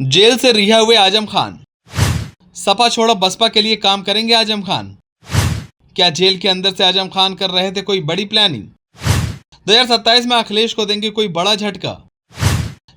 Jail से रिहा हुए आजम खान, सपा छोड़ो बसपा के लिए काम करेंगे आजम खान। क्या जेल के अंदर से आजम खान कर रहे थे कोई बड़ी प्लानिंग? 2027 में अखिलेश को देंगे कोई बड़ा झटका।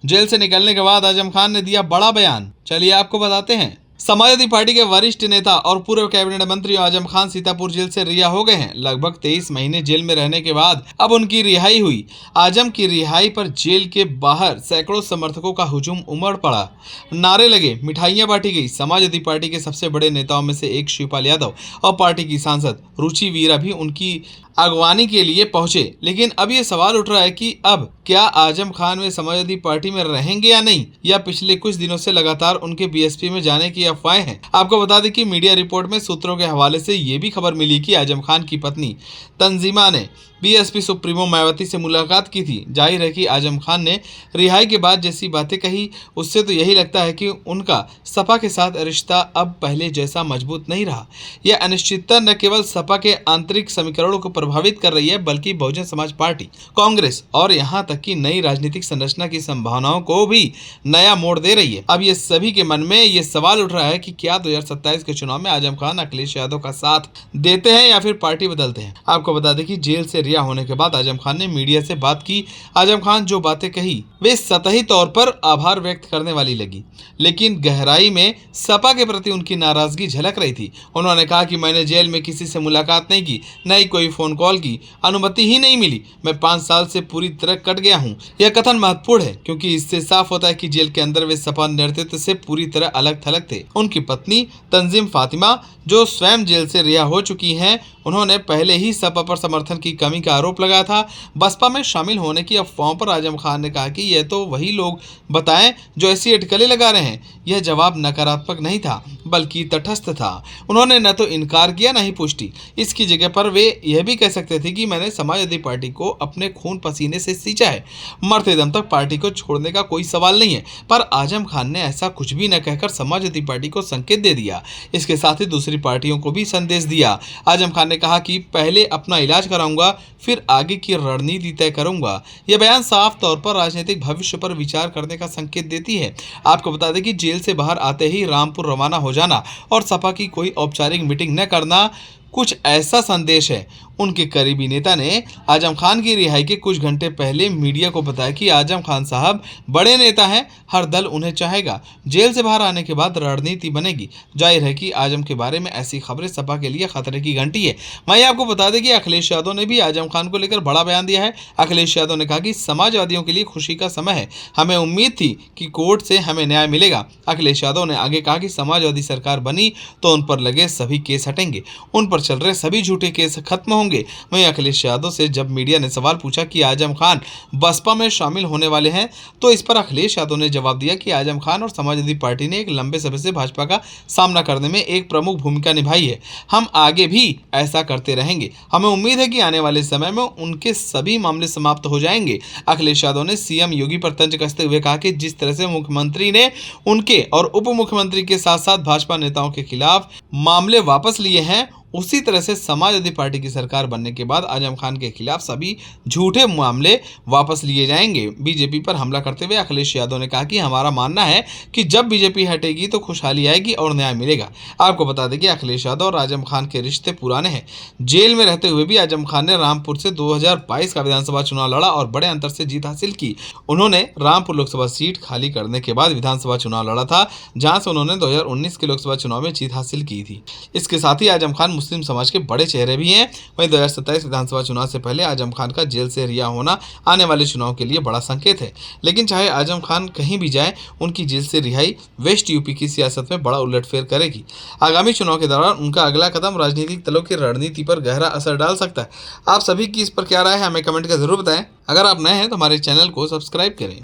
जेल से निकलने के बाद आजम खान ने दिया बड़ा बयान, चलिए आपको बताते हैं। समाजवादी पार्टी के वरिष्ठ नेता और पूर्व कैबिनेट मंत्री आजम खान सीतापुर जेल से रिहा हो गए हैं। लगभग 23 महीने जेल में रहने के बाद अब उनकी रिहाई हुई। आजम की रिहाई पर जेल के बाहर सैकड़ों समर्थकों का हुजूम उमड़ पड़ा, नारे लगे, मिठाइयां बांटी गई। समाजवादी पार्टी के सबसे बड़े नेताओं में से एक शिवपाल यादव और पार्टी की सांसद रुचि वीरा भी उनकी अगवानी के लिए पहुंचे। लेकिन अब ये सवाल उठ रहा है कि अब क्या आजम खान वे समाजवादी पार्टी में रहेंगे या नहीं, या पिछले कुछ दिनों से लगातार उनके बीएसपी में जाने की अफवाहें हैं। आपको बता दें कि मीडिया रिपोर्ट में सूत्रों के हवाले से ये भी खबर मिली कि आजम खान की पत्नी तंजीमा ने बीएसपी सुप्रीमो मायावती से मुलाकात की थी। जाहिर है कि आजम खान ने रिहाई के बाद जैसी बातें कही, उससे तो यही लगता है कि उनका सपा के साथ रिश्ता अब पहले जैसा मजबूत नहीं रहा। यह अनिश्चितता न केवल सपा के आंतरिक समीकरणों को प्रभावित कर रही है, बल्कि बहुजन समाज पार्टी, कांग्रेस और यहाँ तक कि नई राजनीतिक संरचना की संभावनाओं को भी नया मोड़ दे रही है। अब ये सभी के मन में ये सवाल उठ रहा है कि क्या 2027 के चुनाव में आजम खान अखिलेश यादव का साथ देते हैं या फिर पार्टी बदलते हैं। आपको बता दें कि जेल से रिहा होने के बाद आजम खान ने मीडिया से बात की। आजम खान जो बातें कही वे सतही तौर पर आभार व्यक्त करने वाली लगी, लेकिन गहराई में सपा के प्रति उनकी नाराजगी झलक रही थी। उन्होंने कहा कि मैंने जेल में किसी से मुलाकात नहीं की, न ही कोई फोन कॉल की अनुमति ही नहीं मिली। मैं 5 साल से पूरी तरह कट गया हूं। यह कथन महत्वपूर्ण है क्योंकि इससे साफ होता है कि जेल के अंदर वे सपा नेतृत्व से पूरी तरह अलग थलग थे। उनकी पत्नी तंजीम फातिमा, जो स्वयं जेल से रिहा हो चुकी हैं, उन्होंने पहले ही सपा पर समर्थन की कमी का आरोप लगाया था। बसपा में शामिल होने की अफवाहों पर आजम खान ने कहा कि यह तो वही लोग बताएं जो ऐसी अटकलें लगा रहे हैं। यह जवाब नकारात्मक नहीं था बल्कि तटस्थ था। उन्होंने न तो इनकार किया न ही पुष्टि। इसकी जगह पर वे यह भी कह सकते थे कि मैंने समाजवादी पार्टी को अपने खून पसीने से सींचा है, मरते दम तक पार्टी को छोड़ने का कोई सवाल नहीं है। पर आजम खान ने ऐसा कुछ भी न कहकर समाजवादी पार्टी को संकेत दे दिया। इसके साथ ही दूसरी पार्टियों को भी संदेश दिया। आजम खान ने कहा कि पहले अपना इलाज कराऊंगा, फिर आगे की रणनीति तय करूंगा। यह बयान साफ तौर पर राजनीतिक भविष्य पर विचार करने का संकेत देती है। आपको बता दें कि जेल से बाहर आते ही रामपुर रवाना हो जाना और सपा की कोई औपचारिक मीटिंग न करना कुछ ऐसा संदेश है। उनके करीबी नेता ने आजम खान की रिहाई के कुछ घंटे पहले मीडिया को बताया कि आजम खान साहब बड़े नेता हैं, हर दल उन्हें चाहेगा। जेल से बाहर आने के बाद रणनीति बनेगी। जाहिर है कि आजम के बारे में ऐसी खबरें सपा के लिए खतरे की घंटी है। वहीं आपको बता दें कि अखिलेश यादव ने भी आजम खान को लेकर बड़ा बयान दिया है। अखिलेश यादव ने कहा कि समाजवादियों के लिए खुशी का समय है, हमें उम्मीद थी कि कोर्ट से हमें न्याय मिलेगा। अखिलेश यादव ने आगे कहा कि समाजवादी सरकार बनी तो उन पर लगे सभी केस हटेंगे, उन पर चल रहे सभी झूठे केस खत्म होंगे। वहीं अखिलेश यादव से जब मीडिया ने सवाल पूछा कि आजम खान बसपा में शामिल होने वाले हैं, तो इस पर अखिलेश यादव ने जवाब दिया कि आजम खान और समाजवादी पार्टी ने एक लंबे समय से भाजपा का सामना करने में एक प्रमुख भूमिका निभाई है। हम आगे भी ऐसा करते रहेंगे। हमें उम्मीद है कि आने वाले समय में उनके सभी मामले समाप्त हो जाएंगे। अखिलेश यादव ने सीएम योगी पर तंज कसते हुए कहा कि जिस तरह से मुख्यमंत्री ने उनके और उप मुख्यमंत्री के साथ साथ भाजपा नेताओं के खिलाफ मामले वापस लिए हैं, उसी तरह से समाजवादी पार्टी की सरकार बनने के बाद आजम खान के खिलाफ सभी झूठे मामले वापस लिए जाएंगे। बीजेपी पर हमला करते हुए अखिलेश यादव ने कहा कि हमारा मानना है कि जब बीजेपी हटेगी तो खुशहाली आएगी और न्याय मिलेगा। आपको बता दें कि अखिलेश यादव और आजम खान के रिश्ते पुराने हैं। जेल में रहते हुए भी आजम खान ने रामपुर से 2022 का विधानसभा चुनाव लड़ा और बड़े अंतर से जीत हासिल की। उन्होंने रामपुर लोकसभा सीट खाली करने के बाद विधानसभा चुनाव लड़ा था, जहां से उन्होंने 2019 के लोकसभा चुनाव में जीत हासिल की थी। इसके साथ ही आजम खान मुस्लिम समाज के बड़े चेहरे भी हैं। वहीं 2027 विधानसभा चुनाव से पहले आजम खान का जेल से रिहा होना आने वाले चुनाव के लिए बड़ा संकेत है। लेकिन चाहे आजम खान कहीं भी जाए, उनकी जेल से रिहाई वेस्ट यूपी की सियासत में बड़ा उलटफेर करेगी। आगामी चुनाव के दौरान उनका अगला कदम राजनीतिक दलों की रणनीति पर गहरा असर डाल सकता है। आप सभी की इस पर क्या राय है, हमें कमेंट कर जरूर बताएं। अगर आप नए हैं तो हमारे चैनल को सब्सक्राइब करें।